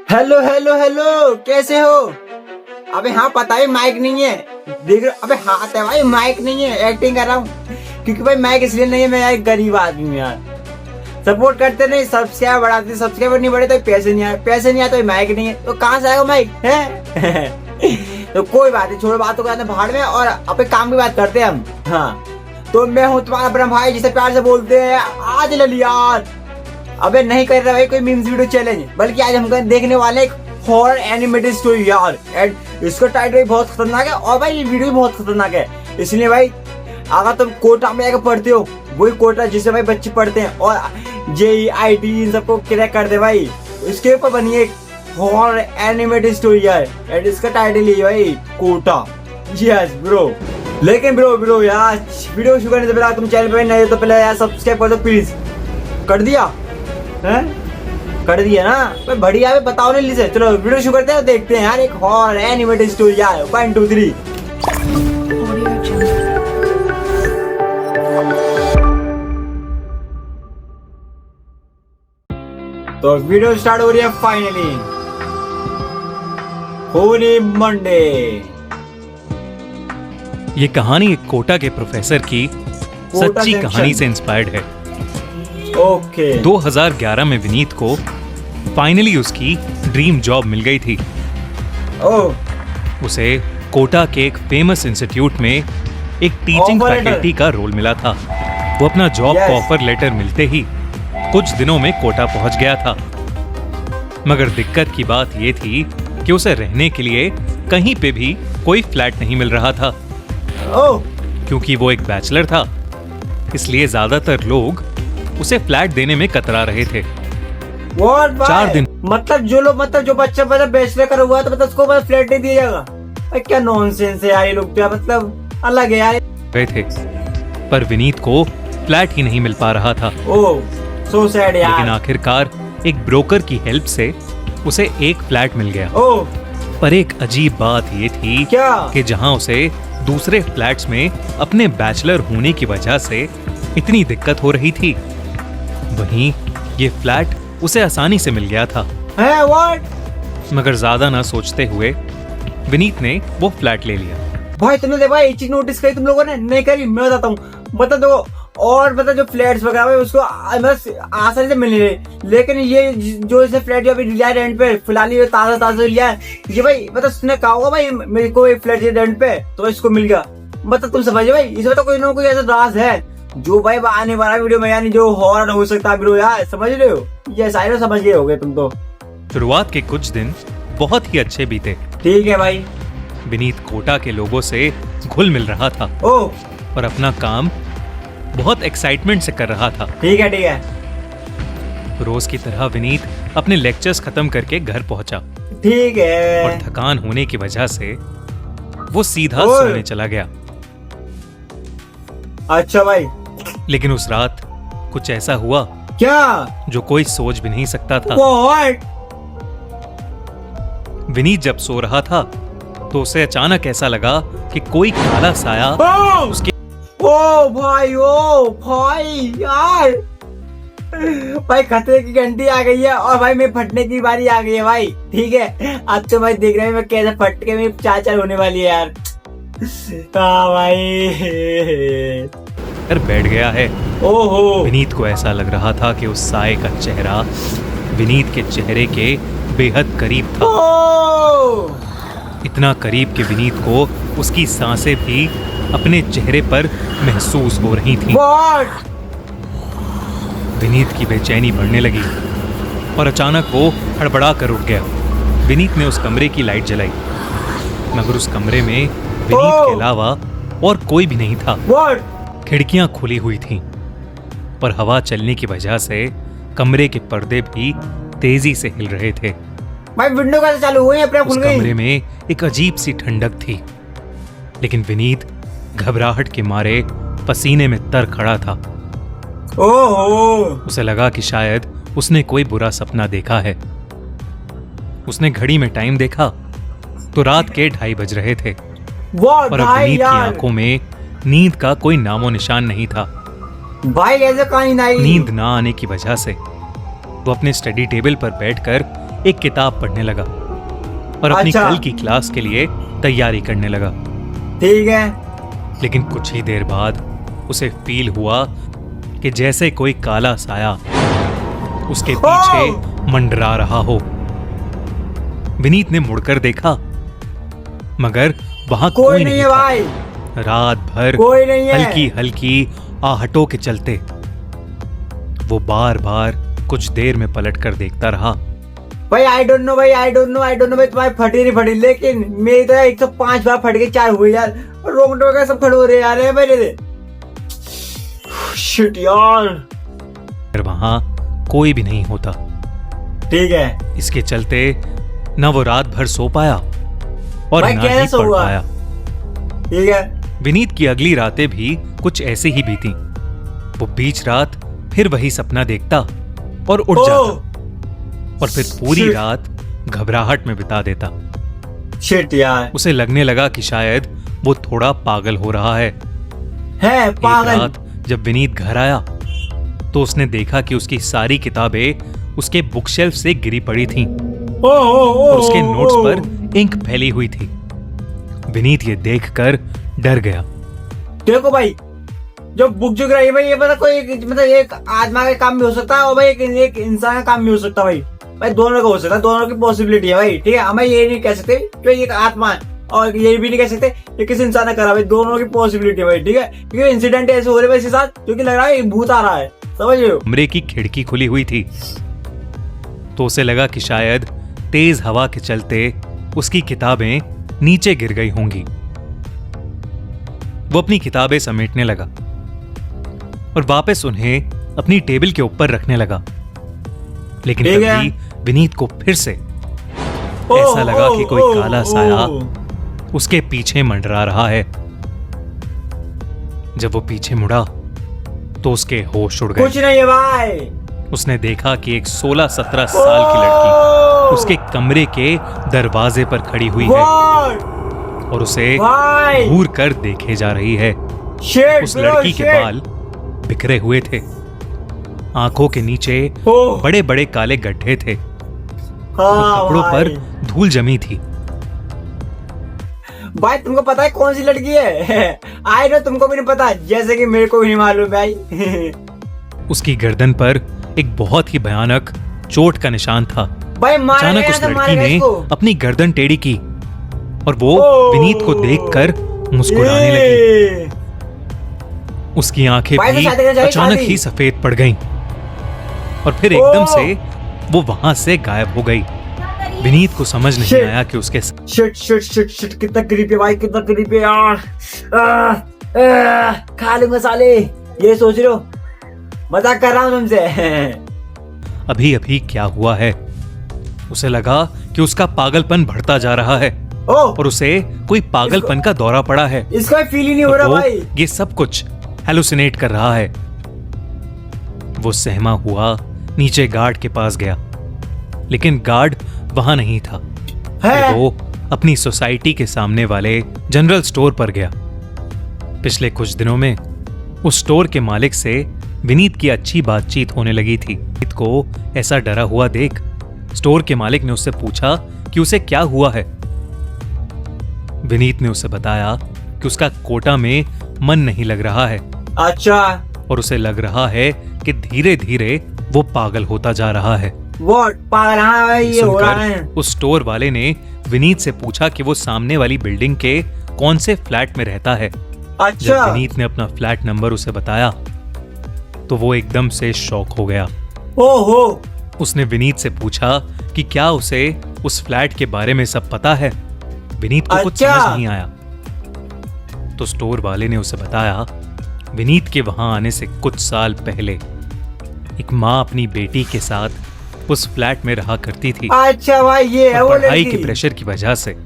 Hello hello hello, कैसे हो? अबे हाँ पता है माइक नहीं है, देख रहे? अबे हाथ है भाई, माइक नहीं है, एक्टिंग कर रहा हूँ क्योंकि भाई माइक इसलिए नहीं है, मैं यार गरीब आदमी हूँ यार। सपोर्ट करते नहीं, सब्सक्राइब बढ़ाते, सब्सक्राइबर नहीं बढ़े तो पैसे नहीं आए, पैसे नहीं आए तो माइक नहीं है, तो कहाँ से आएगा माइक है? तो कोई बात नहीं, छोड़ो बातों को भाड़ में और अपने काम की बात करते हैं हम। हाँ तो मैं हूँ तुम्हारा ब्रह्म भाई, जिसे प्यार से बोलते हैं आज ललियार। अबे नहीं कर रहा भाई कोई मीम्स वीडियो चैलेंज, बल्कि आज हम देखने वाले एक हॉरर एनिमेटेड स्टोरी यार। एंड इसका टाइटल भी बहुत खतरनाक है और भाई ये वीडियो भी बहुत खतरनाक है। इसलिए भाई अगर तुम कोटा में आकर पढ़ते हो, वही कोटा जिसे भाई बच्चे पढ़ते हैं और JEIT इन सबको क्रैक करते भाई, इसके ऊपर बनी एक हॉरर एनिमेटेड स्टोरी यार। एंड इसका टाइटल है भाई कोटा। Yes bro. लेकिन ब्रो यार वीडियो शुरू करने से पहले तुम चैनल पे नए हो तो पहले यार सब्सक्राइब कर दो प्लीज। कर दिया है? कर दिया ना? भाई बढ़िया है, बताओ नहीं से। चलो वीडियो शुरू करते हैं, देखते हैं यार एक हॉरर एनिमेटेड स्टोरी यार। 1 2 3। तो वीडियो स्टार्ट हो रही है फाइनली। होली मंडे। ये कहानी एक कोटा के प्रोफेसर की सच्ची कहानी से इंस्पायर्ड है। ओके। 2011 में विनीत को फाइनली उसकी ड्रीम जॉब मिल गई थी। उसे कोटा के एक फेमस इंस्टीट्यूट में एक टीचिंग फैकल्टी का रोल मिला था। वो अपना जॉब का ऑफर लेटर मिलते ही कुछ दिनों में कोटा पहुंच गया था। मगर दिक्कत की बात ये थी कि उसे रहने के लिए कहीं पे भी कोई फ्लैट नहीं मिल रहा था। क्योंकि वो एक बैचलर था, इसलिए ज्यादातर लोग उसे फ्लैट देने में कतरा रहे थे। 4 दिन मतलब जो बच्चा बैचलर करा हुआ है तो मतलब उसको फ्लैट नहीं दिया जाएगा? क्या नॉनसेंस है यार, ये लोग क्या मतलब अलग है यार। गए थे पर विनीत को फ्लैट ही नहीं मिल पा रहा था। सो सैड यार। लेकिन आखिरकार एक ब्रोकर की हेल्प से उसे एक फ्लैट मिल गया। पर एक अजीब बात ये थी कि जहां उसे दूसरे फ्लैट्स में अपने बैचलर होने की वजह से इतनी दिक्कत हो रही थी, वहीं ये फ्लैट उसे आसानी से मिल गया था। मगर ज्यादा ना सोचते हुए विनीत ने वो फ्लैट ले लिया। भाई तुमने भाई एक चीज नोटिस करी तुम लोगों ने? नहीं करी? मैं बताता हूँ। मतलब देखो, और मतलब जो फ्लैट्स वगैरह उसको आसानी से मिल रहे, लेकिन ये जो इसे फ्लैट जो अभी लिया रेंट पे फिलहाल ये ताजा लिया है, ये भाई मतलब उसने कहा होगा भाई मेरे को एक फ्लैट रेंट पे तो इसको मिल गया। मतलब तुम समझे भाई, इसमें तो कोई ना कोई ऐसा राज है जो भाई आने वाला वीडियो में यानी जो हॉरर हो सकता है ब्रो यार। समझ रहे हो? ये सारे समझ गए होगे तुम तो। शुरुआत के कुछ दिन बहुत ही अच्छे बीते। ठीक है भाई। विनीत कोटा के लोगों से घुल मिल रहा था और अपना काम बहुत एक्साइटमेंट से कर रहा था। ठीक है। रोज की तरह विनीत अपने लेक्चर्स खत्म करके घर पहुंचा। ठीक है। और थकान होने की वजह से वो सीधा सोने चला गया। अच्छा भाई। लेकिन उस रात कुछ ऐसा हुआ क्या जो कोई सोच भी नहीं सकता था। विनीत जब सो रहा था तो उसे अचानक ऐसा लगा कि कोई काला साया उसके ओ भाई यार, भाई खतरे की घंटी आ गई है और भाई मैं फटने की बारी आ गई है भाई। ठीक है, अब तो भाई देख रहे हैं मैं कैसे फट के मेरी चाचा होने वाली है यार। भाई घर बैठ गया है। ओहो। विनीत को ऐसा लग रहा था कि उस साए का चेहरा विनीत के चेहरे के बेहद करीब था। इतना करीब कि विनीत को उसकी सांसें भी अपने चेहरे पर महसूस हो रही थीं। विनीत की बेचैनी बढ़ने लगी और अचानक वो हड़बड़ा कर उठ गया। विनीत ने उस कमरे की लाइट जलाई, मगर उस कमरे में विनीत के अलावा और कोई भी नहीं था। खिड़कियां खुली हुई थीं, पर हवा चलने की वजह से कमरे के पर्दे भी तेजी से हिल रहे थे। भाई विंडो कैसे चालू हुई? उस कमरे में एक अजीब सी ठंडक थी, लेकिन विनीत घबराहट के मारे पसीने में तर खड़ा था। उसे लगा कि शायद उसने कोई बुरा सपना देखा है। उसने घड़ी में टाइम देखा तो रात के 2:30 बज रहे थे और अब विनीत की आंखों में नींद का कोई नामो निशान नहीं था। भाई ऐसे कहानी नहीं। नींद ना आने की वजह से वो अपने स्टडी टेबल पर बैठकर एक किताब पढ़ने लगा और अपनी अच्छा। कल की क्लास के लिए तैयारी करने लगा। ठीक है। लेकिन कुछ ही देर बाद उसे फील हुआ कि जैसे कोई काला साया उसके पीछे मंडरा रहा हो। विनीत ने मुड़कर देखा, मगर वहां कोई नहीं है था। भाई, रात भर कोई नहीं है। हल्की हल्की आहटों के चलते वो बार बार कुछ देर में पलट कर देखता रहा। भाई आई डोंट नो भाई, आई डोंट नो भाई, तुम्हारी फटी नहीं फटी, लेकिन मेरी तो 105 बार फट गई, 4 हुई यार, रोंगटों का सब खड़े हो रहे यार मेरे। शिट यार। फिर वहां कोई भी नहीं होता। ठीक है। इसके चलते न वो रात भर सो पाया और भाई न कैसे ही सो पढ़ हुआ? पाया। ठीक है। विनीत की अगली रातें भी कुछ ऐसी ही बीती। वो बीच रात फिर वही सपना देखता और उठ जाता और फिर पूरी शिट। रात घबराहट में बिता देता। शिट यार। उसे लगने लगा कि शायद वो थोड़ा पागल हो रहा है। है एक पागल। रात जब विनीत घर आया तो उसने देखा कि उसकी सारी किताबें उसके बुकशेल्फ से गिरी पड़ी थीं और उसके नोट्स पर इंक फैली हुई थी। विनीत ये देखकर डर गया। देखो भाई, जो बुक जो गिराई है भाई, ये मतलब एक आत्मा का काम भी हो सकता है और भाई एक इंसान का काम भी हो सकता है भाई। भाई दोनों का हो सकता है, दोनों की पॉसिबिलिटी है भाई। ठीक है, हमें ये नहीं कह सकते कि एक आत्मा है और ये भी नहीं कह सकते ये किसी इंसान ने करा भाई। दोनों की पॉसिबिलिटी है भाई। ठीक है, क्योंकि इंसिडेंट ऐसे हो रहे भाई इसके साथ, क्योंकि लग रहा है भूत आ रहा है, समझ रहे हो। कमरे की खिड़की खुली हुई थी तो उसे लगा कि शायद तेज हवा के चलते उसकी किताबें नीचे गिर गई होंगी। वो अपनी किताबें समेटने लगा और वापस उन्हें अपनी टेबल के ऊपर रखने लगा। लेकिन ठीक है। तभी विनीत को फिर से ऐसा लगा कि कोई काला साया उसके पीछे मंडरा रहा है। जब वो पीछे मुड़ा तो उसके होश उड़ गए। कुछ नहीं है भाई। उसने देखा कि एक 16-17 साल की लड़की उसके कमरे के दरवाजे पर खड़ी हुई है और उसे भाई घूर कर देखे जा रही है। शिट उस लड़की के बाल बिखरे हुए थे, आंखों के नीचे बड़े बड़े काले गड्ढे थे, कपड़ों पर धूल जमी थी। भाई तुमको पता है कौन सी लड़की है? आई नो तुमको भी नहीं पता, जैसे कि मेरे को भी नहीं मालूम भाई। उसकी गर्दन पर एक बहुत ही भयानक चोट का निशान था। भाई मारा अचानक गया उस तो लड़की मारेगा ने इसको। अपनी गर्दन टेढ़ी की और वो विनीत को देखकर मुस्कुराने लगी। उसकी आंखें भाई तो भी शादी करना चाहिए, अचानक शादी। ही सफेद पड़ गईं और फिर एकदम से वो वहां से गायब हो गई। विनीत को समझ नहीं Shit. आया कि उसके शिट शिट शिट शिट, कितना करीब है भाई, कितना करीब है यार। खा ले मसाले, ये सोच रहे हो? मजाक कर रहा हूँ तुमसे। अभी अभी क्या हुआ है। उसे लगा कि उसका पागलपन बढ़ता जा रहा है ओह, और उसे कोई पागलपन का दौरा पड़ा है। इसका फील ही नहीं हो रहा वो भाई। ये सब कुछ हेलुसिनेट कर रहा है। वो सहमा हुआ नीचे गार्ड के पास गया, लेकिन गार्ड वहां नहीं था। है? फिर वो अपनी सोसाइटी के सामने वाले जनरल स्टोर पर गया। पिछले कुछ दिनों में उस स्टोर के मालिक से विनीत की अच्छी बातचीत होने लगी थी। विनीत को ऐसा डरा हुआ देख स्टोर के मालिक ने उससे पूछा कि उसे क्या हुआ है। विनीत ने उसे बताया कि उसका कोटा में मन नहीं लग रहा है अच्छा, और उसे लग रहा है कि धीरे धीरे वो पागल होता जा रहा है। वो पागल, हाँ भाई ये हो रहा है। सुनकर उस स्टोर वाले ने विनीत से पूछा कि वो सामने वाली बिल्डिंग के कौन से फ्लैट में रहता है। जब अच्छा, विनीत ने अपना फ्लैट नंबर उसे बताया तो वो एकदम से शॉक हो गया। ओहो, उसने विनीत से पूछा कि क्या उसे उस फ्लैट के बारे में सब पता है। विनीत को कुछ अच्छा। समझ नहीं आया तो स्टोर वाले ने उसे बताया विनीत के वहां आने से कुछ साल पहले एक माँ अपनी बेटी के साथ उस फ्लैट में रहा करती थी। अच्छा भाई ये है और वो पढ़ाई के लड़की। प्रेशर की वजह से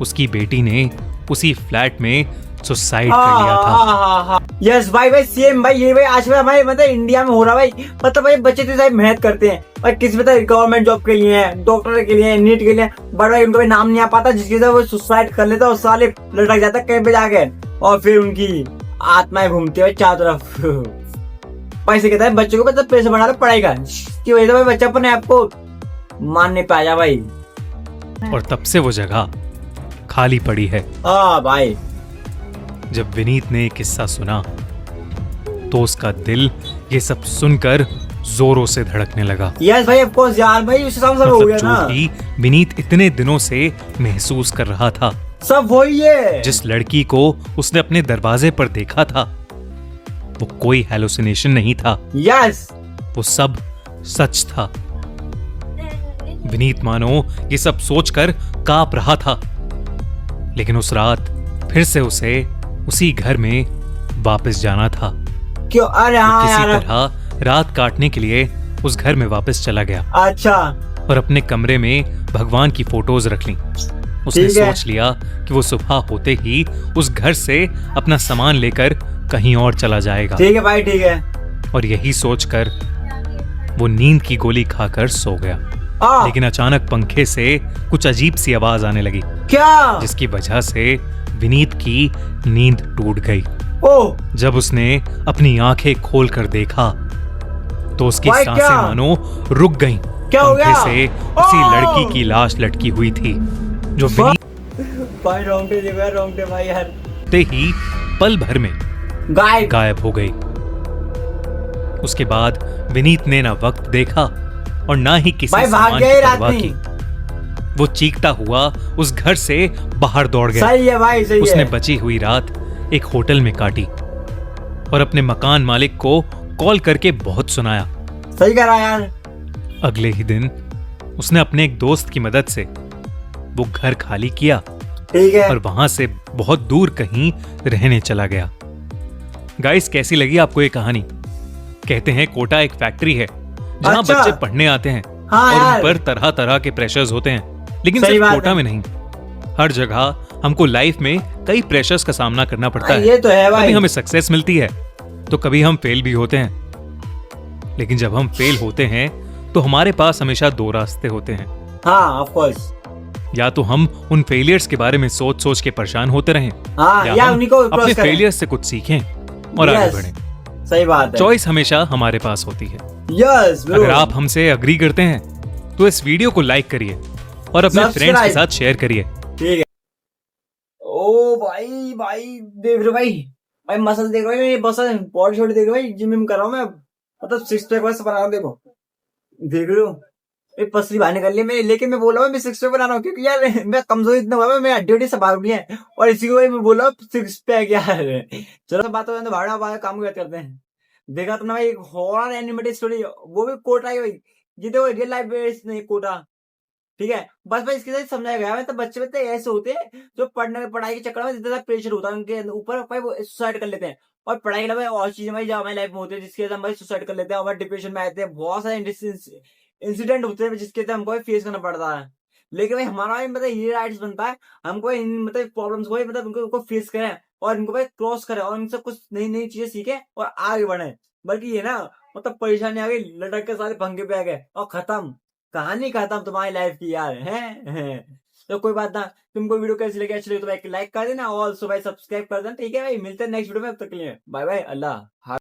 उसकी बेटी ने उसी फ्लैट में सुसाइड कर लिया था। यस भाई, भाई सेम भाई, ये भाई आज में हमारे मतलब इंडिया में हो रहा भाई। मतलब भाई बच्चे तो भाई मेहनत करते हैं और किसी पता गवर्नमेंट जॉब के लिए, डॉक्टर के लिए, नीट के लिए, बट भाई उनको भाई नाम नहीं आ पाता, जिसकी वजह से वो सुसाइड कर लेता और साले लटक जाता कहीं पे जाके, और फिर उनकी आत्माएं घूमती है चारों तरफ। भाई से कहता है बच्चों को मतलब पैसे बढ़ा लो पढ़ाई का, की वजह से भाई बच्चा अपने आप को मान नहीं पाया भाई। और तब से वो जगह खाली पड़ी है। हाँ भाई। जब विनीत ने ये किस्सा सुना तो उसका दिल ये सब सुनकर जोरों से धड़कने लगा। यस भाई, ऑफ कोर्स यार भाई, उसके सामने सब हो मतलब गया जो ना। भी विनीत इतने दिनों से महसूस कर रहा था, सब वही है। जिस लड़की को उसने अपने दरवाजे पर देखा था, वो कोई हेलुसिनेशन नहीं था। यस। वो सब सच था। विनीत मानो ये सब सोचकर कांप रहा था। लेकिन उस रात फिर से उसे उसी घर में वापस जाना था। क्यों? अरे वो हाँ किसी यार। तरह रात काटने के लिए उस घर में वापस चला गया अच्छा। और अपने कमरे में भगवान की फोटोज रख ली। उसने ठीक है। सोच लिया कि वो सुबह होते ही उस घर से अपना सामान लेकर कहीं और चला जाएगा। ठीक है भाई, ठीक है। और यही सोचकर वो नींद की गोली खाकर सो गया। आ, लेकिन अचानक पंखे से कुछ अजीब सी आवाज आने लगी, क्या? जिसकी वजह से विनीत की नींद टूट गई। ओह जब उसने अपनी आंखें खोलकर देखा तो उसकी भाई, सांसें क्या? मानो रुक गईं। क्या हो पंखे गया? से उसी ओह! लड़की की लाश लटकी हुई थी, जो विनीत भाई रोंगटे देखो यार, रोंगटे भाई यार। ते ही पल भर में गायब। गायब हो गई। उसके बाद विनीत ने ना वक्त देखा और ना ही किसी भाई भाग सामान गया की ही रात परवाह में। की। वो चीखता हुआ उस घर से बाहर दौड़ गया। सही है भाई, सही उसने है। बची हुई रात एक होटल में काटी और अपने मकान मालिक को कॉल करके बहुत सुनाया। सही करा यार। अगले ही दिन उसने अपने एक दोस्त की मदद से वो घर खाली किया ठीक है। और वहां से बहुत दूर कहीं रहने चला गया। गाइस, कैसी लगी आपको ये कहानी? कहते हैं कोटा एक फैक्ट्री है जहां अच्छा। बच्चे पढ़ने आते हैं हाँ और यार। उन पर तरह तरह के प्रेशर्स होते हैं। लेकिन सही सिर्फ बात कोटा है। में नहीं, हर जगह हमको लाइफ में कई प्रेशर्स का सामना करना पड़ता है। ये तो है भाई। कभी हमें सक्सेस मिलती है तो कभी हम फेल भी होते हैं। लेकिन जब हम फेल होते हैं तो हमारे पास हमेशा दो रास्ते होते हैं। हाँ ऑफ कोर्स। या तो हम उन फेलियर्स के बारे में सोच सोच के परेशान होते रहें, हाँ, या हम उन्हीं को अपने क्रॉस करें। फेलियर्स से कुछ सीखें और आगे Yes, बढ़ें। सही बात है। चॉइस हमेशा हमारे पास होती है। Yes bro. अगर आप हमसे अग्री करते हैं तो इस वीडियो को लाइक करिए और अपने फ्रेंड्स के Subscribe। साथ शेयर करिए। ठीक है। ओ भाई भाई देख रहे हो भाई, भाई मसल देख रहे हो, ये बस बॉडी शॉडी देख रहे हो भाई, जिम कर रहा हूँ मैं, मतलब सिक्स पैक वैसे बना रहा हूँ। देखो देख रहे हो, ये पसली बाहर निकल ली मैं, लेकिन मैं बोला मैं सिक्स पैक बना रहा हूँ क्योंकि यार मैं कमजोर इतना हुआ, मैं हड्डी हड्डी सबार रही है और इसी को भाई मैं बोला सिक्स पैक यार। चलो सब बात हो तो भाड़ा भाड़ा काम करते हैं। देखा तुमने भाई, एक हॉरर एनिमेटेड स्टोरी, वो भी कोटा है भाई। ये देखो रियल लाइफ बेस्ड नहीं कोटा। ठीक है, बस भाई इसके साथ समझाया गया है तो बच्चे बच्चे ऐसे होते हैं जो पढ़ाई के चक्कर में जितना प्रेशर होता है उनके ऊपर भाई वो सुसाइड कर लेते हैं। और पढ़ाई के अलावा और चीजें भाई जो हमारी लाइफ में होती है जिसके वजह से हम भाई सुसाइड कर लेते हैं और डिप्रेशन में आते हैं। बहुत सारे इंसिडेंट होते हैं जिसके वजह से हमको फेस करना पड़ता है। लेकिन भाई हमारा भाई मतलब ये राइट्स बनता है हमको इन मतलब प्रॉब्लम्स को भाई मतलब उनको फेस करें और इनको भाई क्रॉस करें और इनसे कुछ नई नई चीजें सीखें और आगे बढ़े। बल्कि ये ना मतलब परेशानी आ गई, लटक के सारे पंखे पे आ गए और खत्म, कहानी खत्म तुम्हारी लाइफ की यार है। तो कोई बात ना, तुमको वीडियो कैसी लगी, अच्छी लगी तो भाई लाइक कर देना और भाई सब्सक्राइब कर देना। ठीक है भाई, मिलते हैं नेक्स्ट वीडियो में, तब तक के लिए बाय बाय, अल्लाह।